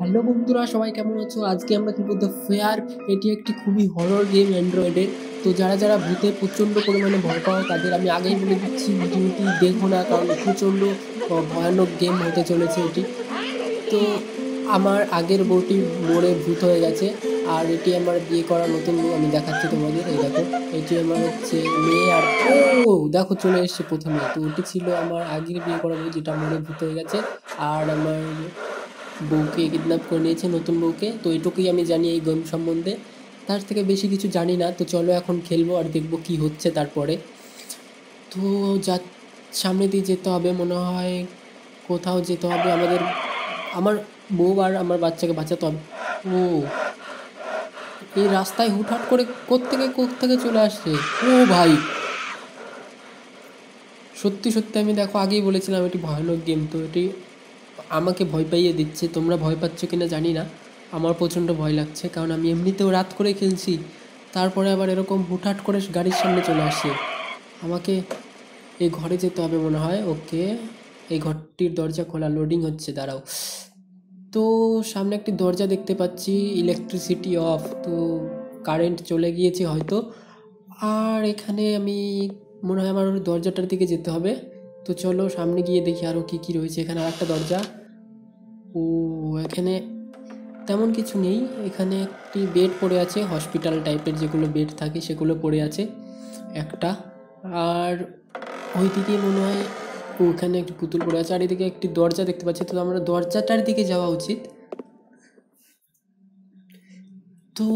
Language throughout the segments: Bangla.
হ্যালো বন্ধুরা, সবাই কেমন আছো? আজকে আমরা খেলবো দ্য ফেয়ার। এটি একটি খুবই হরর গেম অ্যান্ড্রয়েডের। তো যারা যারা ভূতে প্রচণ্ড পরিমাণে ভয় পাও তাদের আমি আগেই বলে দিচ্ছি ভিডিওটি দেখো না, কারণ প্রচণ্ড ভয়ানক গেম হতে চলেছে এটি। তো আমার আগের বউটি মরে ভূত হয়ে গেছে, আর এটি আমার বিয়ে করা নতুন বউ। আমি দেখাচ্ছি তোমাদের, এই দেখো এটি আমার হচ্ছে মেয়ে। আর ও দেখো চলে এসছে প্রথমে। তো ওটি ছিল আমার আগের বিয়ে করা বউ, যেটা মরে ভূত হয়ে গেছে। আর আমার বউকে কিডন্যাপ করে নিয়েছে, নতুন বউকে। তো এটুকুই আমি জানি এই গেম সম্বন্ধে, তার থেকে বেশি কিছু জানি না। তো চলো এখন খেলবো আর দেখবো কি হচ্ছে তারপরে। তো যা সামনে দিয়ে যেতে হবে মনে হয়, কোথাও যেতে হবে আমাদের। আমার বউ আর আমার বাচ্চাকে বাঁচাতে হবে। ও এই রাস্তায় হুটহাট করে কোত্থেকে চলে আসছে। ও ভাই, সত্যি সত্যি আমি দেখো আগেই বলেছিলাম এটি ভয়ানক গেম। তো এটি আমাকে ভয় পাইয়ে দিচ্ছে। তোমরা ভয় পাচ্ছ কিনা জানি না, আমার প্রচণ্ড ভয় লাগছে, কারণ আমি এমনিতেও রাত করে খেলছি, তারপরে আবার এরকম হুটহাট করে গাড়ির সামনে চলে আসে। আমাকে এই ঘরে যেতে হবে মনে হয়। ওকে, এই ঘরটির দরজা খোলা, লোডিং হচ্ছে, দাঁড়াও। তো সামনে একটি দরজা দেখতে পাচ্ছি, ইলেকট্রিসিটি অফ, তো কারেন্ট চলে গিয়েছে হয়তো। আর এখানে আমি মনে হয় আমার ওই দরজাটার দিকে যেতে হবে। তো চলো সামনে গিয়ে দেখি আরও কী কী রয়েছে। এখানে আর একটা দরজা। ও এখানে তেমন কিছু নেই। এখানে একটি বেড পড়ে আছে, হসপিটাল টাইপের যেগুলো বেড থাকে সেগুলো পড়ে আছে একটা। আর ওইদিকে মনে হয় ওখানে একটি পুতুল পড়ে আছে। আর এদিকে একটি দরজা দেখতে পাচ্ছি, তো আমরা দরজাটার দিকে যাওয়া উচিত। তো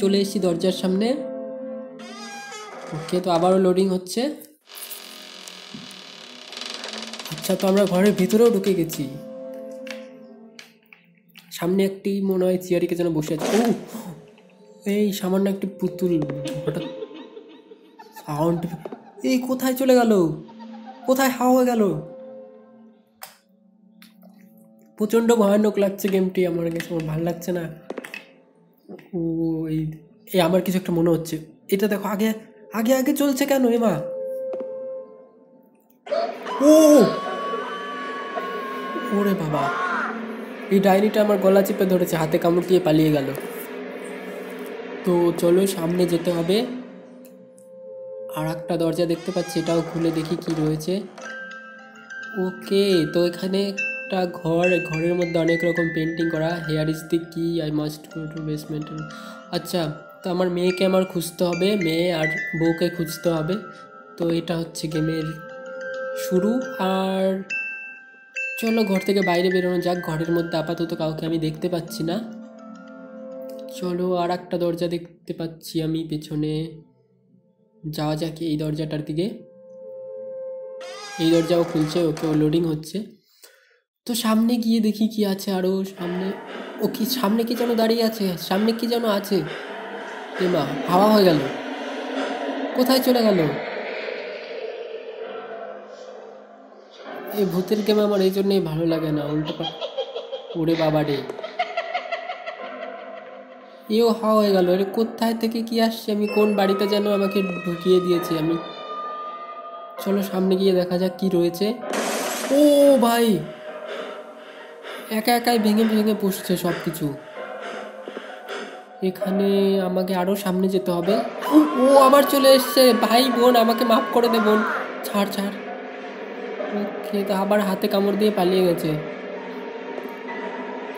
চলে এসেছি দরজার সামনে। ওকে, তো আবারও লোডিং হচ্ছে। আচ্ছা, তো আমরা ঘরের ভিতরেও ঢুকে গেছি। সামনে একটি মনে হয় চেয়ারিকে যেন বসে আছে। ও এই সামান্য একটি পুতুল, হঠাৎ সাউন্ড, এই কোথায় চলে গেল, কোথায় হাওয়া হয়ে গেল। প্রচণ্ড ভয়ানক লাগছে গেমটি আমার কাছে, আমার ভালো লাগছে না। ও এই এই আমার কিছু একটা মনে হচ্ছে। এটা দেখো আগে আগে আগে চলছে কেন এমা। ও ওরে বাবা, এই ডায়েরিটা আমার গলা চেপে ধরেছে, হাতে কামড় দিয়ে পালিয়ে গেল। তো চলো সামনে যেতে হবে। আর একটা দরজা দেখতে পাচ্ছি, এটাও খুলে দেখি কি রয়েছে। ওকে, তো এখানে একটা ঘরের মধ্যে অনেক রকম পেন্টিং করা। হেয়ার ইজ দি কি, I must go to basement. আচ্ছা, তো আমার মেয়েকে আমার খুঁজতে হবে, মেয়ে আর বউকে খুঁজতে হবে। তো এটা হচ্ছে গেমের শুরু। আর চলো ঘর থেকে বাইরে বেরোনো যাক। ঘরের মধ্যে আপাতত কাউকে আমি দেখতে পাচ্ছি না। চলো আর একটা দরজা দেখতে পাচ্ছি আমি পেছনে, যাওয়া যাক এই দরজাটার দিকে। এই দরজাও খুলছে, ওকে লোডিং হচ্ছে। তো সামনে গিয়ে দেখি কি আছে আরও সামনে। ও কি সামনে কি যেন দাঁড়িয়ে আছে, সামনে কি যেন আছে। এমা হাওয়া হয়ে গেল, কোথায় চলে গেল। এই ভূতের গেম আমার এই জন্যই ভালো লাগে না, উল্টো ওরে বাবা রে, এও হাওয়া হয়ে গেল। আরে কোথায় থেকে কি আসছে, আমি কোন বাড়িতে যেন আমাকে ঢুকিয়ে দিয়েছে। আমি চলো সামনে গিয়ে দেখা যাক কি রয়েছে। ও ভাই, একা একাই ভেঙে ভেঙে বসছে সব কিছু। এখানে আমাকে আরও সামনে যেতে হবে। ও আবার চলে এসছে। ভাই বোন আমাকে মাফ করে দে বোন, ছাড় ছাড়। ওকে, তো আবার হাতে কামড় দিয়ে পালিয়ে গেছে।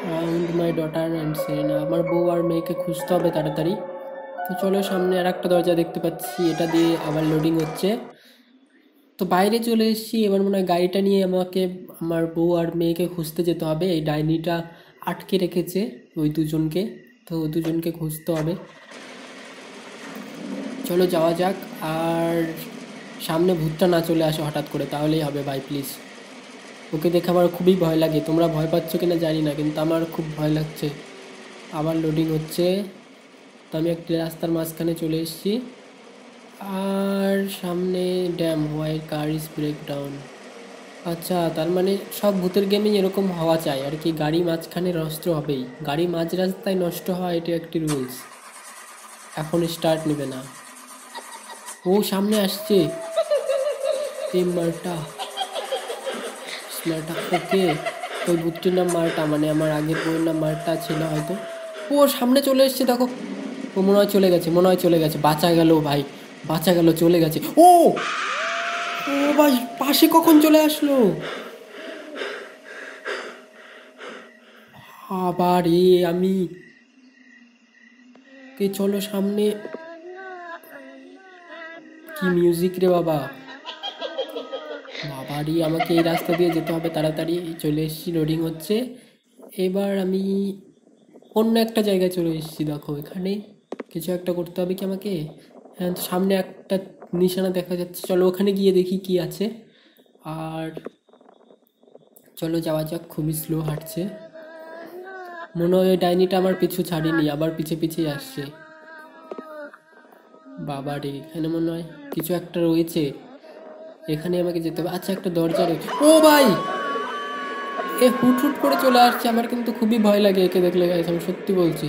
Found my daughter and Serena, আমার বউ আর মেয়েকে খুঁজতে হবে তাড়াতাড়ি। তো চলো সামনে আর একটা দরজা দেখতে পাচ্ছি, এটা দিয়ে আবার লোডিং হচ্ছে। তো বাইরে চলে এসেছি। এবার মনে হয় গাড়িটা নিয়ে আমাকে আমার বউ আর মেয়েকে খুঁজতে যেতে হবে। এই ডাইনিটা আটকে রেখেছে ওই দুজনকে, তো দুজনকে খুঁজতে হবে। চলো যাওয়া যাক। আর সামনে ভূতটা না চলে আসে হঠাৎ করে, তাহলেই হবে ভাই প্লিজ। ওকে দেখে আমার খুবই ভয় লাগে। তোমরা ভয় পাচ্ছ কিনা জানি না, কিন্তু আমার খুব ভয় লাগছে। আবার লোডিং হচ্ছে। তো আমি একটা রাস্তার মাঝখানে চলে এসেছি। আর সামনে dam, white car is break down. আচ্ছা, তার মানে সব ভূতের গেমেই এরকম হওয়া চাই আর কি, গাড়ি মাঝখানে নষ্ট হবেই, গাড়ি মাঝ রাস্তায় নষ্ট হওয়া এটা একটি রুলস। এখন স্টার্ট নেবে না। ও সামনে আসছে এই মারটা, স্মার্টা। ওকে, ওই ভূতটির নাম মার্টা, মানে আমার আগের বইয়ের নাম মার্টা ছিল হয়তো। ও সামনে চলে এসছে দেখো। ও মনে হয় চলে গেছে, মনে হয় চলে গেছে। বাঁচা গেল ভাই, বাঁচা গেল, চলে গেছে। ও ও ভাই, পাশে কখন চলে আসলো আবার আমি কে, চলো সামনে। কি মিউজিক রে বাবা, বাবারই আমাকে এই রাস্তা দিয়ে যেতে হবে তাড়াতাড়ি। চলে এসেছি, লোডিং হচ্ছে। এবার আমি অন্য একটা জায়গায় চলে এসেছি। দেখো এখানে কিছু একটা করতে হবে কি আমাকে। হ্যাঁ, সামনে একটা নিশানা দেখা যাচ্ছে, চলো ওখানে গিয়ে দেখি কি আছে। আর চলো যাওয়া যাক। খুবই স্লো হাঁটছে, মনে হয় ডাইনিটা আমার পিছু ছাড়িনি, আবার পিছে পিছিয়ে আসছে। বাবারে, এখানে মনে হয় কিছু একটা রয়েছে, এখানে আমাকে যেতে হবে। আচ্ছা, একটা দরজা রয়েছে। ও ভাই, এ হুট হুট করে চলে আসছে, আমার কিন্তু খুবই ভয় লাগে একে দেখলে গাইস, আমি সত্যি বলছি।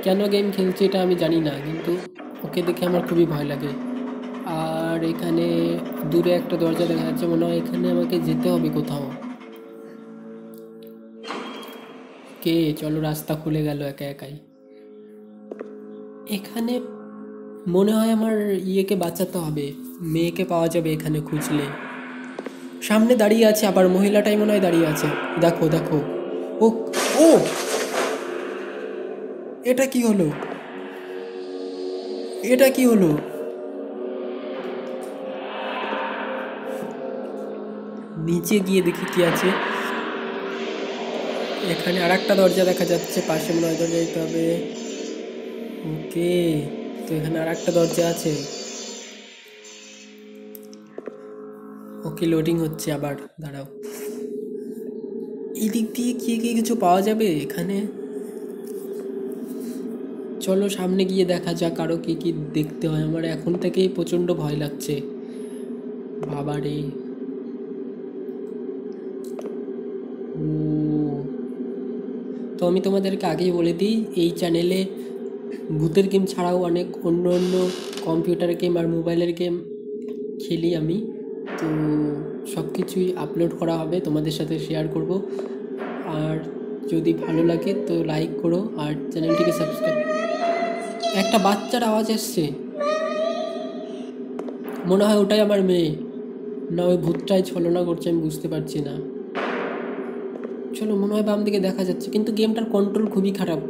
কেন গেম খেলছি এটা আমি জানি না, কিন্তু ওকে দেখে আমার খুবই ভয় লাগে। আর এখানে দূরে একটা দরজা দেখা যাচ্ছে, মনে হয় এখানে আমাকে যেতে হবে কোথাও। কে, চলো রাস্তা খুলে গেল একা একাই। এখানে মনে হয় আমার ইয়েকে বাঁচাতে হবে, মেয়েকে পাওয়া যাবে এখানে খুঁজলে। সামনে দাঁড়িয়ে আছে আবার, মহিলাটাই মনে হয় দাঁড়িয়ে আছে। দেখো দেখো। ও ও, এটা কি হলো, এটা কি হলো? নিচে গিয়ে দেখি কি আছে। এখানে আর একটা দরজা দেখা যাচ্ছে, পাশে মনে হয় দরজা যেতে হবে। ওকে, তো এখানে আর একটা দরজা আছে। ওকে, লোডিং হচ্ছে আবার, দাঁড়াও। এই দিক দিয়ে কি কি কিছু পাওয়া যাবে এখানে? চলো সামনে গিয়ে দেখা যাক আরো কি কি দেখতে হয়। আমার এখন থেকেই প্রচন্ড ভয় লাগছে, বাবারে। ও, তো আমি তোমাদেরকে আগেই বলে দিই, এই চ্যানেলে ভূতের গেম ছাড়াও অনেক অন্য অন্য কম্পিউটার গেম আর মোবাইলের গেম খেলি আমি। তো সব কিছুই আপলোড করা হবে, তোমাদের সাথে শেয়ার করব। আর যদি ভালো লাগে তো লাইক করো আর চ্যানেলটিকে সাবস্ক্রাইব। একটা বাচ্চার আওয়াজ আসছে, মনে হয় ওটাই আমার মেয়ে, না ওই ভূতটাই ছলনা করছে, আমি বুঝতে পারছি না। চলো, মনে হয় বাম দিকে দেখা যাচ্ছে, কিন্তু গেমটার কন্ট্রোল খুবই খারাপ।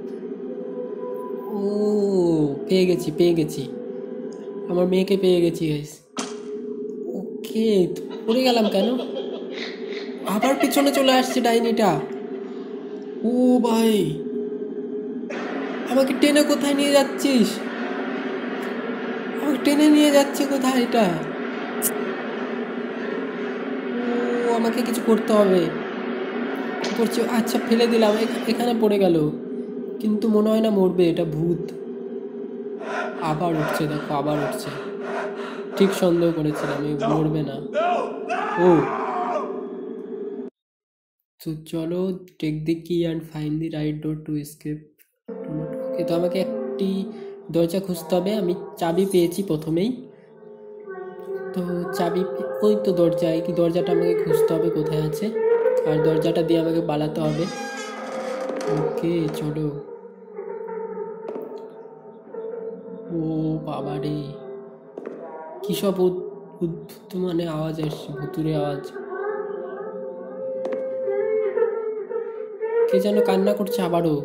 ও, পেয়ে গেছি পেয়ে গেছি, আমার মেয়েকে পেয়ে গেছি গাইস। ওকে, পড়ে গেলাম কেন? আবার পিছনে চলে আসছে ডাইনিটা। ও ভাই, আমাকে টেনে কোথায় নিয়ে যাচ্ছিস? আমাকে টেনে নিয়ে যাচ্ছে কোথায় এটা? ও, আমাকে কিছু করতে হবে। কি করছি? আচ্ছা, ফেলে দিলাম, এখানে পড়ে গেল, কিন্তু মনে হয় না মরবে, এটা ভূত। আবার উঠছে, দেখো আবার উঠছে। ঠিক সন্দেহ করেছিলাম এই মরবে না। ও, তো চলো, take the key and find the right door to escape. Okay, তো আমাকে একটি দরজা খুঁজতে হবে। আমি চাবি পেয়েছি প্রথমেই, তো চাবি ওই তো দরজায়, কি দরজাটা আমাকে খুঁজতে হবে কোথায় আছে, আর দরজাটা দিয়ে আমাকে পালাতে হবে। ওকে চলো। ও বাবা রে, কী সব উদ্ভূত মানে আওয়াজ আসছে, ভুতুরে আওয়াজ। কে যেন কান্না করছে আবারও।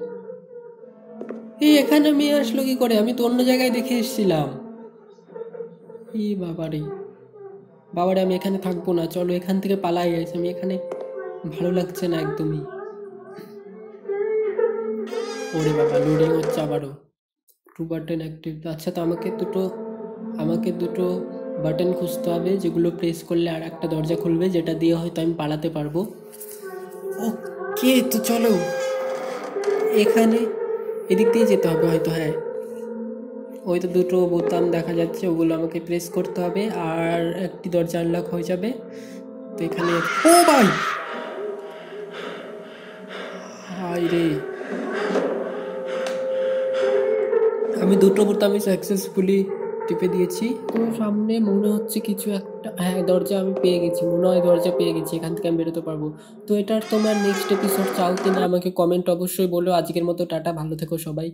এই এখানে মেয়ে আসলো কি করে? আমি তো অন্য জায়গায় দেখে এসেছিলাম। এই বাবারে, বাবারে, আমি এখানে থাকবো না, চলো এখান থেকে পালাই গেছে। আমি এখানে ভালো লাগছে না একদমই। ওরে বাবা, লোডিং হচ্ছে আবারও। Two button active. আচ্ছা, তো আমাকে দুটো বাটন খুঁজতে হবে, যেগুলো প্রেস করলে আর একটা দরজা খুলবে, যেটা দিয়ে হয়তো আমি পালাতে পারবো। ওকে, তো চলো এখানে এদিক দিয়ে যেতে হবে হয়তো। হ্যাঁ, ওই তো দুটো বোতাম দেখা যাচ্ছে, ওগুলো আমাকে প্রেস করতে হবে আর একটি দরজা আনলক হয়ে যাবে। তো এখানে, ও ভাই, হাই রে, আমি দুটো বোতামই সাকসেসফুলি টিপে দিয়েছি। তো সামনে মনে হচ্ছে কিছু একটা হ্যাঁ, দরজা আমি পেয়ে গেছি, মনে হয় দরজা পেয়ে গেছি, এখান থেকে আমি বেরোতে পারবো। তো এটার তোমার নেক্সট এপিসোড চাও কিনা আমাকে কমেন্ট অবশ্যই বলো। আজকের মতো টাটা, ভালো থেকো সবাই।